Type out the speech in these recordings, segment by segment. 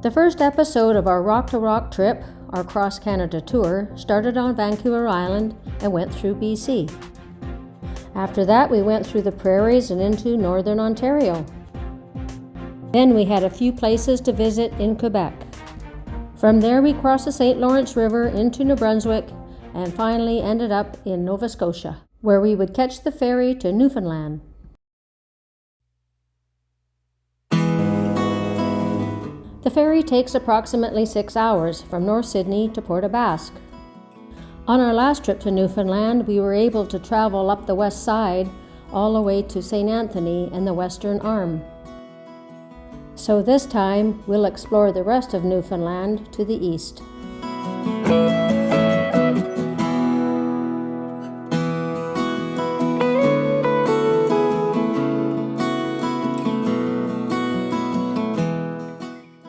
The first episode of our Rock to Rock trip, our Cross Canada tour, started on Vancouver Island and went through BC. After that, we went through the prairies and into northern Ontario. Then we had a few places to visit in Quebec. From there, we crossed the St. Lawrence River into New Brunswick and finally ended up in Nova Scotia, where we would catch the ferry to Newfoundland. The ferry takes approximately 6 hours from North Sydney to Port aux Basques. On our last trip to Newfoundland, we were able to travel up the west side all the way to St. Anthony and the Western Arm. So this time, we'll explore the rest of Newfoundland to the east.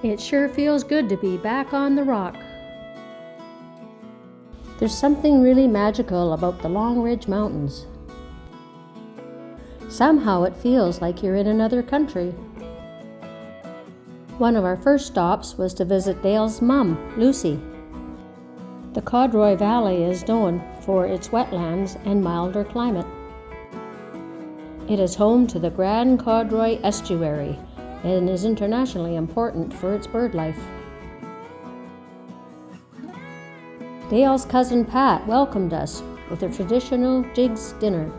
It sure feels good to be back on the rock. There's something really magical about the Long Ridge Mountains. Somehow it feels like you're in another country. One of our first stops was to visit Dale's mom, Lucy. The Codroy Valley is known for its wetlands and milder climate. It is home to the Grand Codroy Estuary and is internationally important for its bird life. Dale's cousin Pat welcomed us with a traditional Jigs dinner.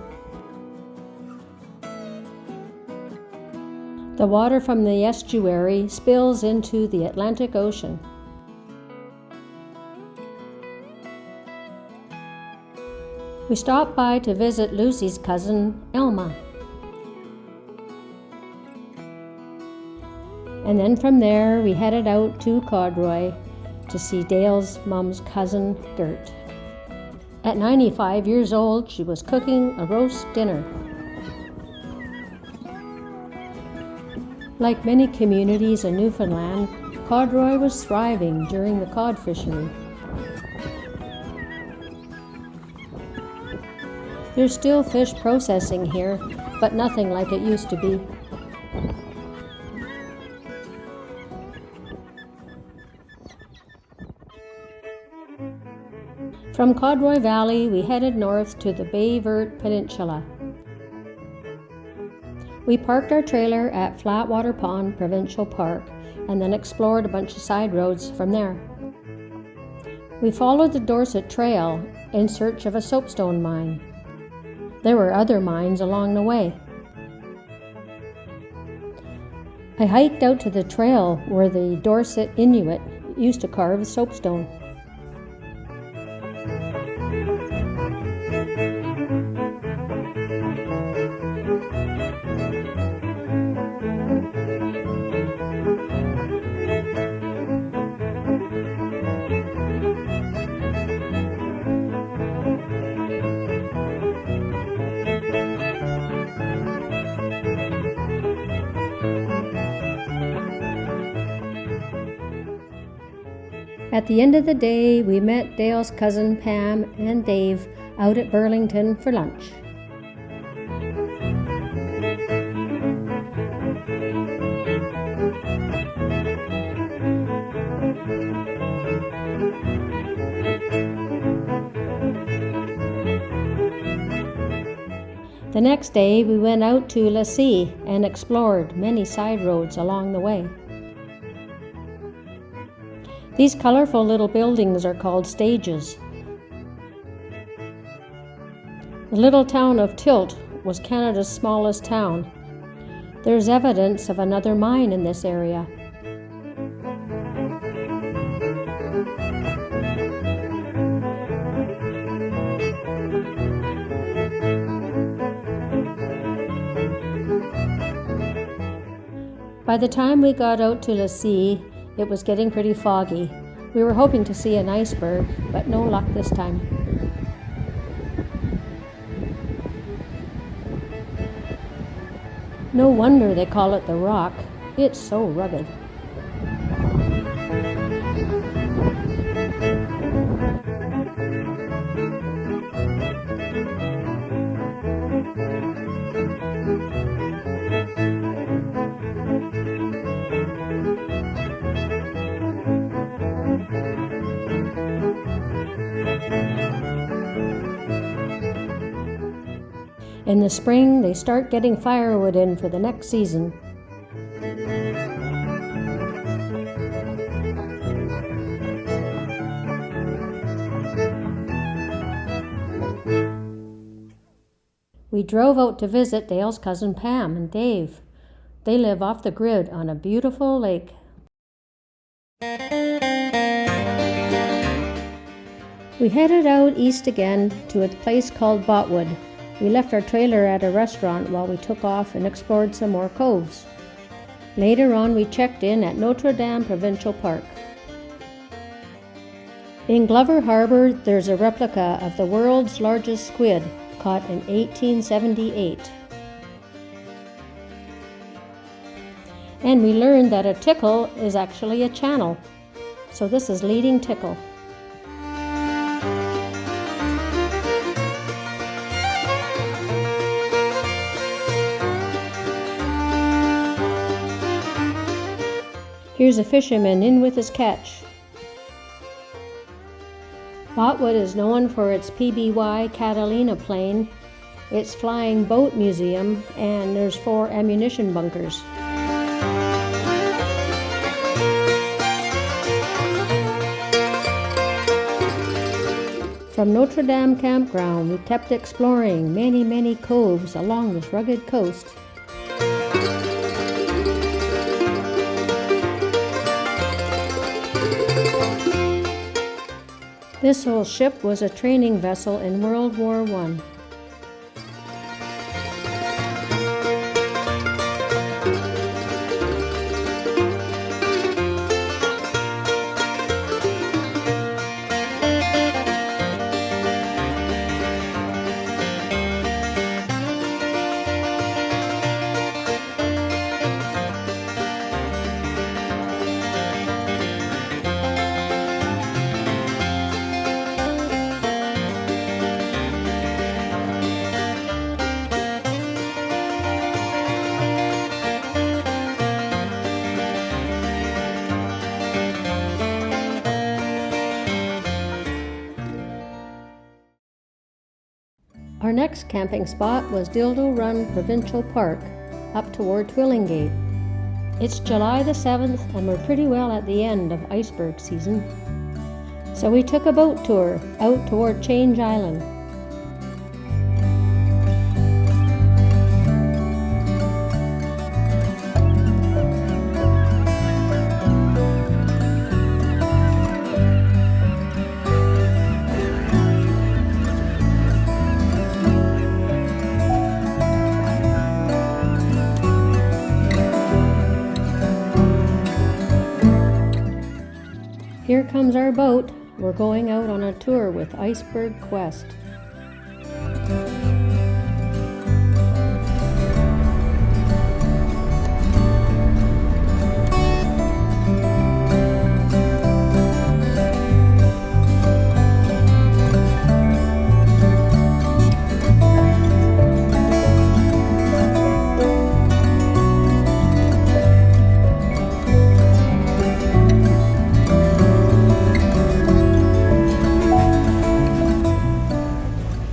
The water from the estuary spills into the Atlantic Ocean. We stopped by to visit Lucy's cousin, Elma. And then from there, we headed out to Codroy to see Dale's mom's cousin, Gert. At 95 years old, she was cooking a roast dinner. Like many communities in Newfoundland, Codroy was thriving during the cod fishery. There's still fish processing here, but nothing like it used to be. From Codroy Valley, we headed north to the Baie-Verte Peninsula. We parked our trailer at Flatwater Pond Provincial Park and then explored a bunch of side roads from there. We followed the Dorset Trail in search of a soapstone mine. There were other mines along the way. I hiked out to the trail where the Dorset Inuit used to carve soapstone. At the end of the day, we met Dale's cousin Pam and Dave out at Burlington for lunch. The next day, we went out to Lassie and explored many side roads along the way. These colorful little buildings are called stages. The little town of Tilt was Canada's smallest town. There's evidence of another mine in this area. By the time we got out to Lassie, it was getting pretty foggy. We were hoping to see an iceberg, but no luck this time. No wonder they call it the Rock. It's so rugged. In the spring, they start getting firewood in for the next season. We drove out to visit Dale's cousin Pam and Dave. They live off the grid on a beautiful lake. We headed out east again to a place called Botwood. We left our trailer at a restaurant while we took off and explored some more coves. Later on, we checked in at Notre Dame Provincial Park. In Glover Harbor, there's a replica of the world's largest squid, caught in 1878. And we learned that a tickle is actually a channel. So this is leading tickle. Here's a fisherman in with his catch. Botwood is known for its PBY Catalina plane, its flying boat museum, and there's 4 ammunition bunkers. From Notre Dame Campground, we kept exploring many coves along this rugged coast. This old ship was a training vessel in World War I. Our next camping spot was Dildo Run Provincial Park, up toward Twillingate. It's July the 7th and we're pretty well at the end of Iceberg season. So we took a boat tour out toward Change Island. Here comes our boat. We're going out on a tour with Iceberg Quest.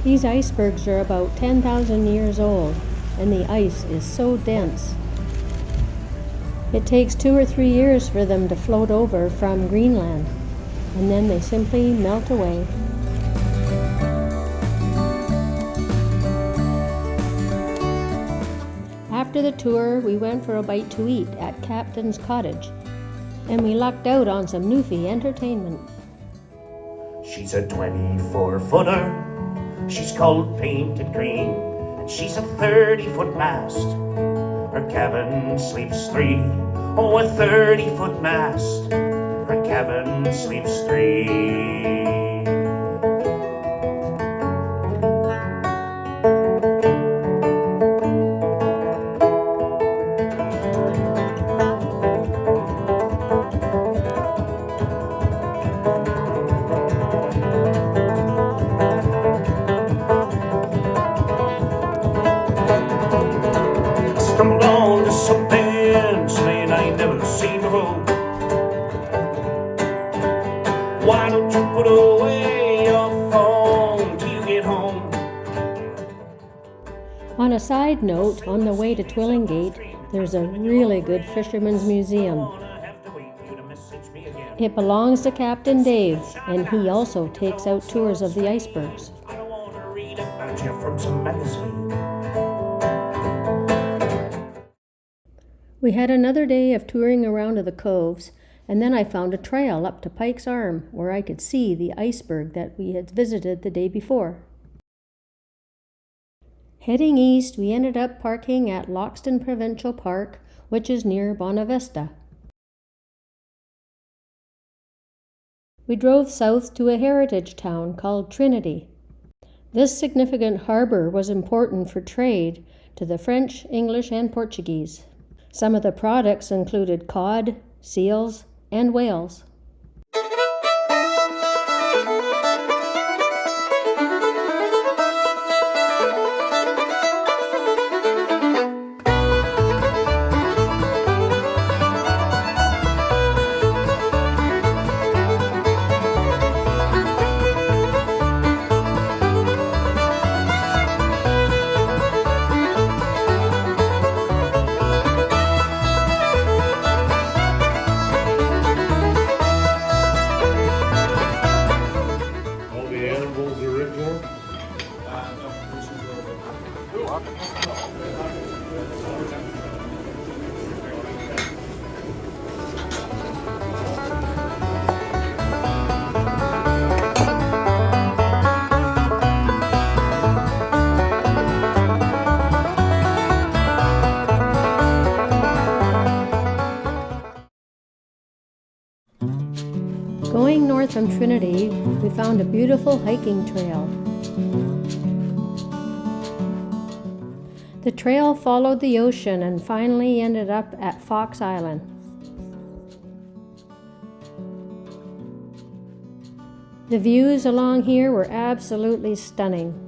These icebergs are about 10,000 years old, and the ice is so dense. It takes 2 or 3 years for them to float over from Greenland, and then they simply melt away. After the tour, we went for a bite to eat at Captain's Cottage, and we lucked out on some Newfie entertainment. She's a 24-footer. She's cold painted green, and she's a 30-foot mast. Her cabin sleeps 3. Oh, a 30-foot mast. Her cabin sleeps 3. Stumbled on to something slaying I ain't never seen before. Why don't you put away your phone till you get home? a side note, on the way to Twillingate, there's a really good fisherman's museum. It belongs to Captain Dave, and he also takes out tours of the icebergs. We had another day of touring around to the coves, and then I found a trail up to Pike's Arm where I could see the iceberg that we had visited the day before. Heading east, we ended up parking at Loxton Provincial Park, which is near Bonavista. We drove south to a heritage town called Trinity. This significant harbor was important for trade to the French, English, and Portuguese. Some of the products included cod, seals, and whales. Going north from Trinity, we found a beautiful hiking trail. The trail followed the ocean and finally ended up at Fox Island. The views along here were absolutely stunning.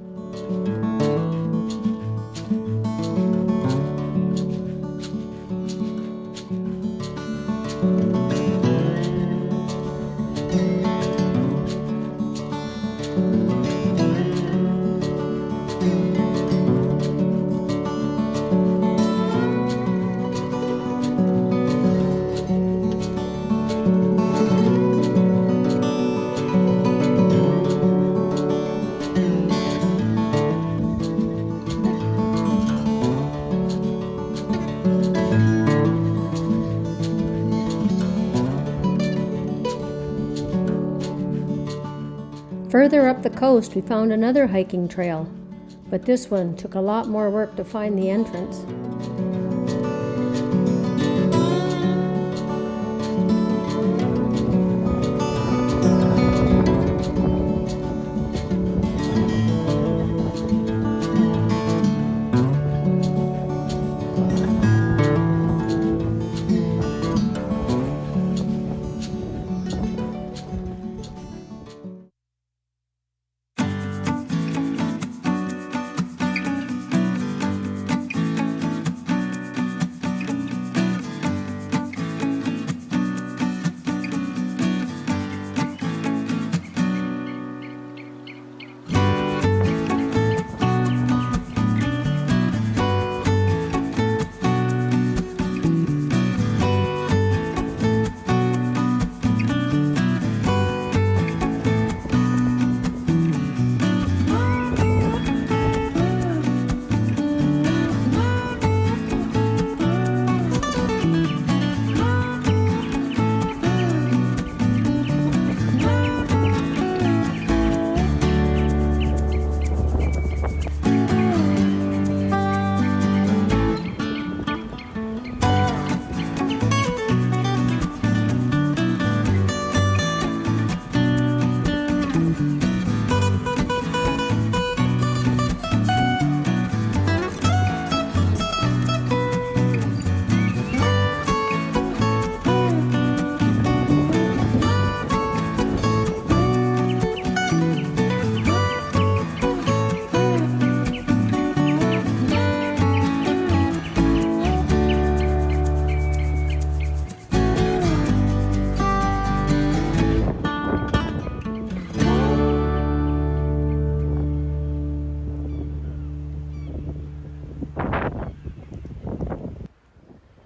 Further up the coast, we found another hiking trail, but this one took a lot more work to find the entrance.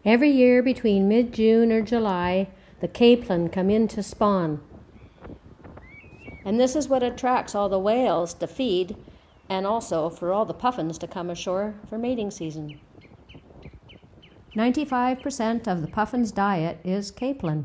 Every year between mid-June or July, the capelin come in to spawn. And this is what attracts all the whales to feed, and also for all the puffins to come ashore for mating season. 95% of the puffin's diet is capelin.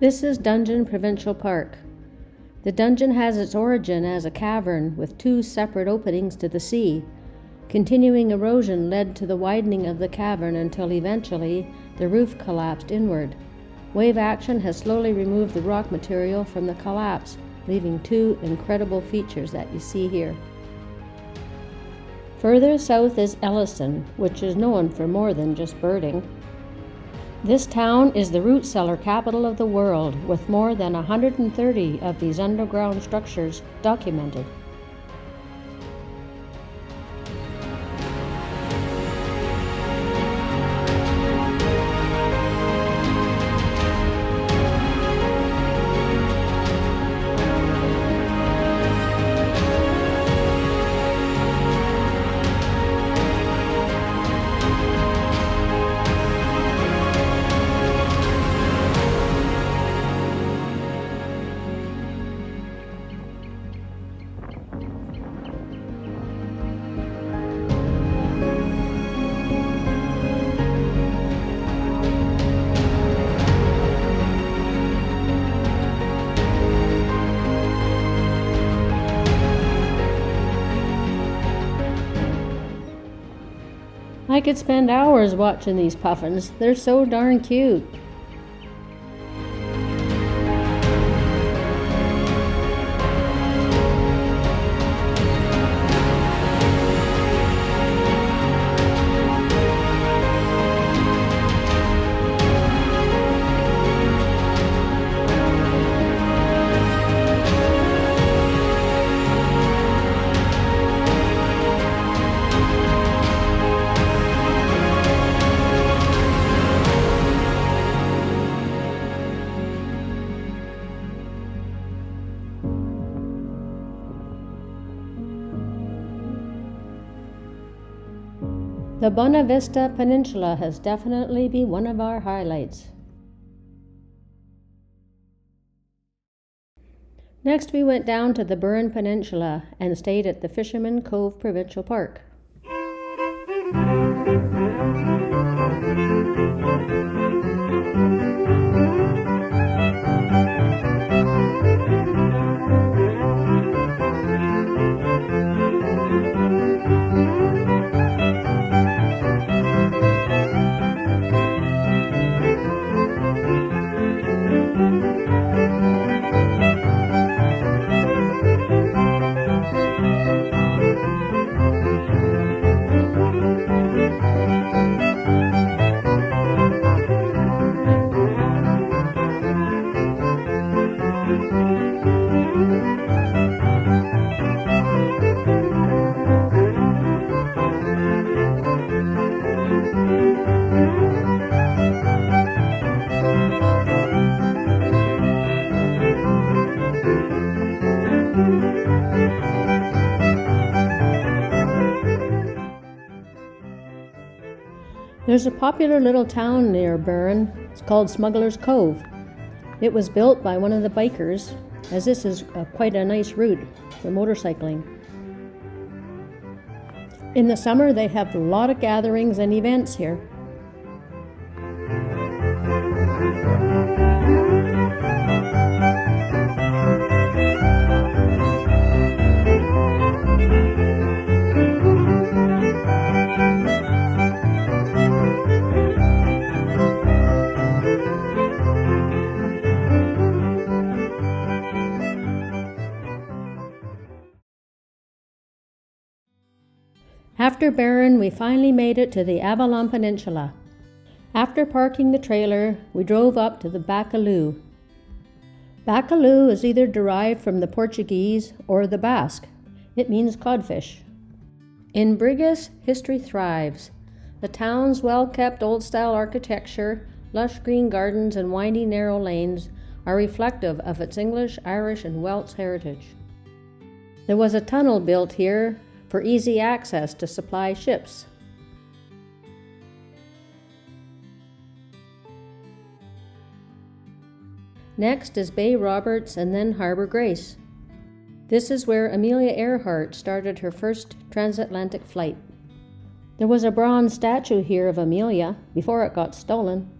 This is Dungeon Provincial Park. The dungeon has its origin as a cavern with two separate openings to the sea. Continuing erosion led to the widening of the cavern until eventually the roof collapsed inward. Wave action has slowly removed the rock material from the collapse, leaving two incredible features that you see here. Further south is Ellison, which is known for more than just birding. This town is the root cellar capital of the world, with more than 130 of these underground structures documented. I could spend hours watching these puffins. They're so darn cute. The Bonavista Peninsula has definitely been one of our highlights. Next, we went down to the Burin Peninsula and stayed at the Fisherman Cove Provincial Park. There's a popular little town near Burin. It's called Smuggler's Cove. It was built by one of the bikers, as this is quite a nice route for motorcycling. In the summer, they have a lot of gatherings and events here. After Burin, we finally made it to the Avalon Peninsula. After parking the trailer, we drove up to the Bacalhau. Bacalhau is either derived from the Portuguese or the Basque. It means codfish. In Brigus, history thrives. The town's well-kept old-style architecture, lush green gardens, and windy narrow lanes are reflective of its English, Irish, and Welsh heritage. There was a tunnel built here for easy access to supply ships. Next is Bay Roberts and then Harbor Grace. This is where Amelia Earhart started her first transatlantic flight. There was a bronze statue here of Amelia before it got stolen.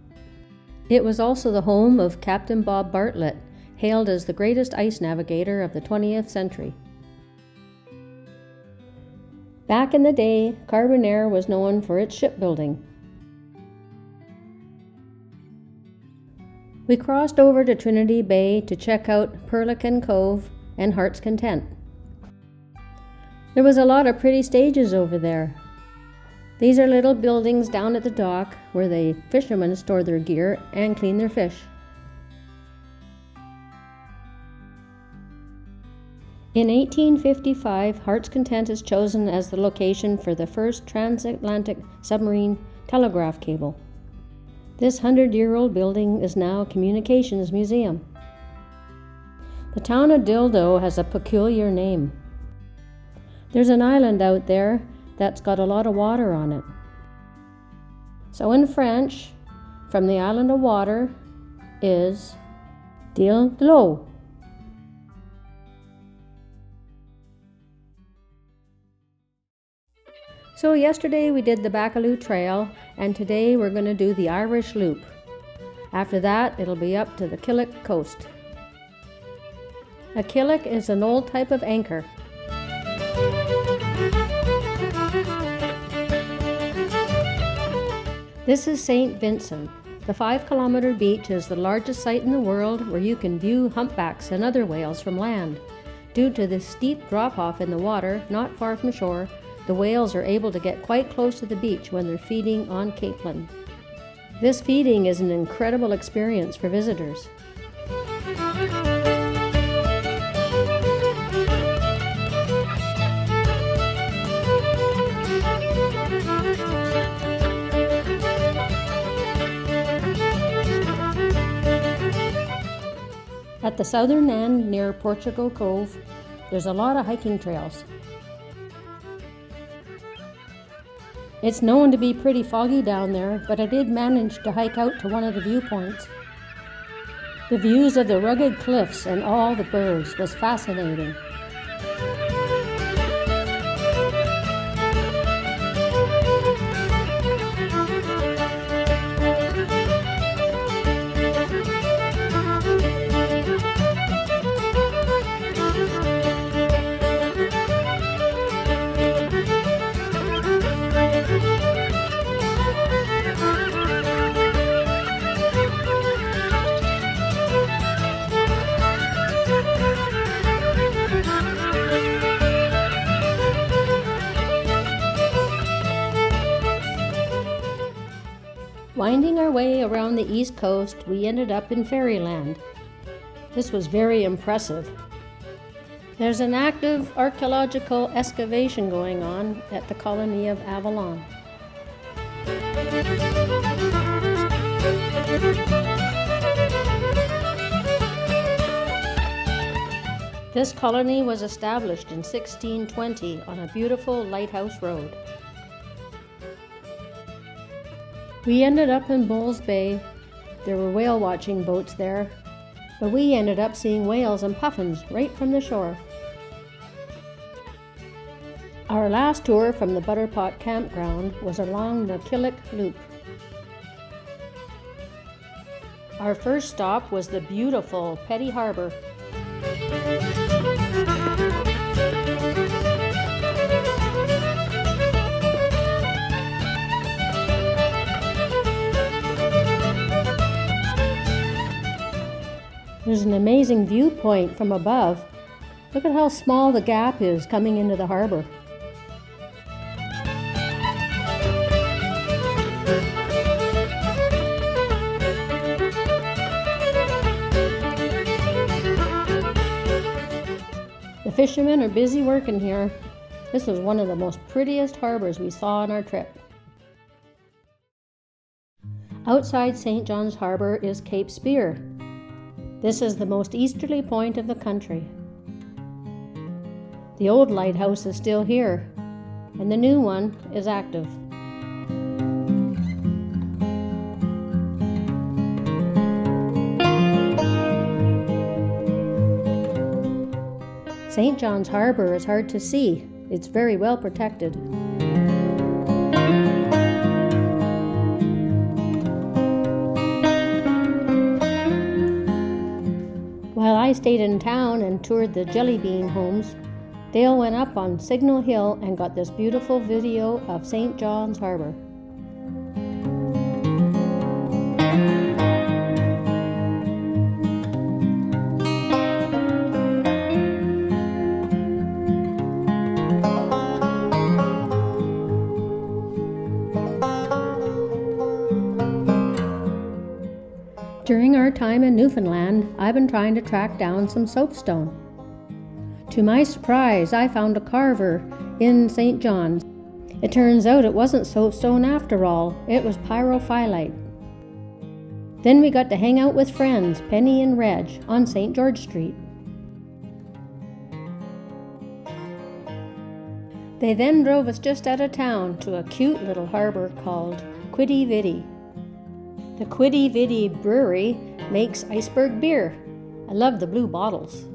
It was also the home of Captain Bob Bartlett, hailed as the greatest ice navigator of the 20th century. Back in the day, Carbonaire was known for its shipbuilding. We crossed over to Trinity Bay to check out Perlican Cove and Heart's Content. There was a lot of pretty stages over there. These are little buildings down at the dock where the fishermen store their gear and clean their fish. In 1855, Heart's Content is chosen as the location for the first transatlantic submarine telegraph cable. This 100-year-old building is now a communications museum. The town of Dildo has a peculiar name. There's an island out there that's got a lot of water on it. So in French, from the island of water is Dil de l'eau. So yesterday we did the Bacalhau Trail, and today we're going to do the Irish Loop. After that, it'll be up to the Killick coast. A killick is an old type of anchor. This is St. Vincent. The 5-kilometer beach is the largest site in the world where you can view humpbacks and other whales from land. Due to the steep drop-off in the water, not far from shore, the whales are able to get quite close to the beach when they're feeding on capelin. This feeding is an incredible experience for visitors. At the southern end, near Portugal Cove, there's a lot of hiking trails. It's known to be pretty foggy down there, but I did manage to hike out to one of the viewpoints. The views of the rugged cliffs and all the birds was fascinating. Winding our way around the east coast, we ended up in Fairyland. This was very impressive. There's an active archaeological excavation going on at the colony of Avalon. This colony was established in 1620 on a beautiful lighthouse road. We ended up in Bulls Bay. There were whale watching boats there, but we ended up seeing whales and puffins right from the shore. Our last tour from the Butterpot campground was along the Killick Loop. Our first stop was the beautiful Petty Harbor. There's an amazing viewpoint from above. Look at how small the gap is coming into the harbor. fishermen are busy working here. This was one of the most prettiest harbors we saw on our trip. Outside St. John's Harbor is Cape Spear. This is the most easterly point of the country. The old lighthouse is still here, and the new one is active. St. John's Harbor is hard to see. It's very well protected. While I stayed in town and toured the jelly bean homes, Dale went up on Signal Hill and got this beautiful video of St. John's Harbor. During our time in Newfoundland, I've been trying to track down some soapstone. To my surprise, I found a carver in St. John's. It turns out it wasn't soapstone after all, it was pyrophyllite. Then we got to hang out with friends, Penny and Reg, on St. George Street. They then drove us just out of town to a cute little harbor called Quidi Vidi. The Quidi Vidi brewery makes Iceberg beer. I love the blue bottles.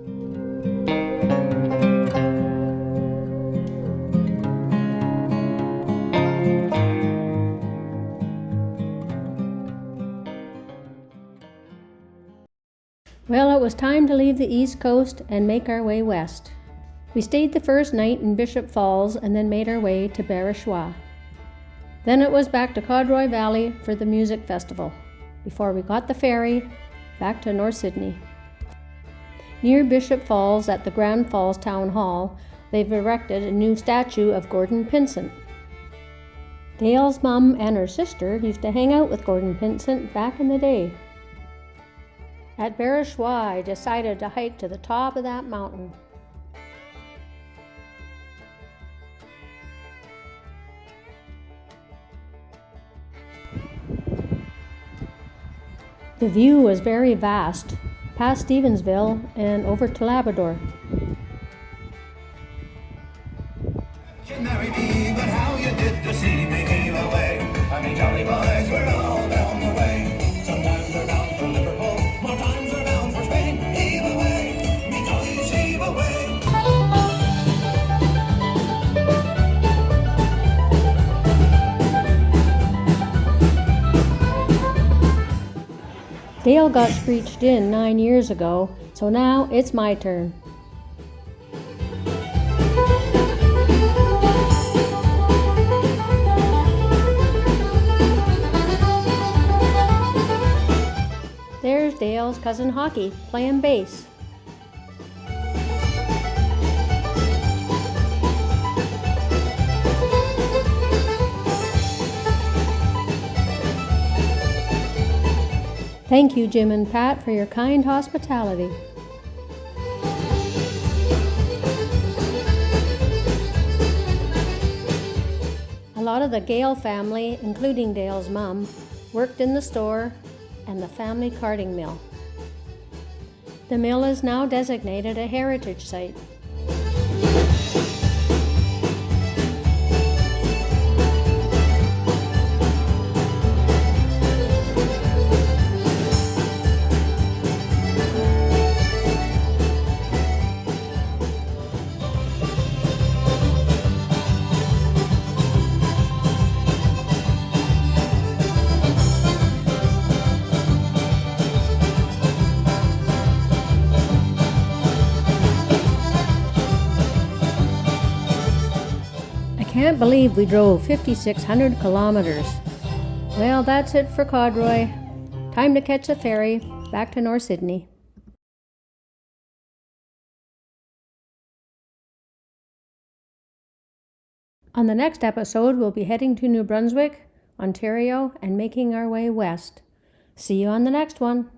Well, it was time to leave the East Coast and make our way west. We stayed the first night in Bishop Falls and then made our way to Baie. Then it was back to Codroy Valley for the music festival, before we got the ferry back to North Sydney. Near Bishop Falls at the Grand Falls Town Hall, they've erected a new statue of Gordon Pinsent. Dale's mom and her sister used to hang out with Gordon Pinsent back in the day. At Baie, I decided to hike to the top of that mountain. The view was very vast, past Stevensville and over to Labrador. You married me, but how you did to see me heave away. I mean, jolly boys, we're all down the way. Sometimes we're bound for Liverpool, more times we're bound for Spain. Heave away, me jollies, heave away. Dale got screeched in 9 years ago, so now it's my turn. There's Dale's cousin Hockey playing bass. Thank you, Jim and Pat, for your kind hospitality. A lot of the Gale family, including Dale's mom, worked in the store and the family carding mill. The mill is now designated a heritage site. I can't believe we drove 5,600 kilometers. Well, that's it for Codroy. Time to catch a ferry back to North Sydney. On the next episode, we'll be heading to New Brunswick, Ontario, and making our way west. See you on the next one.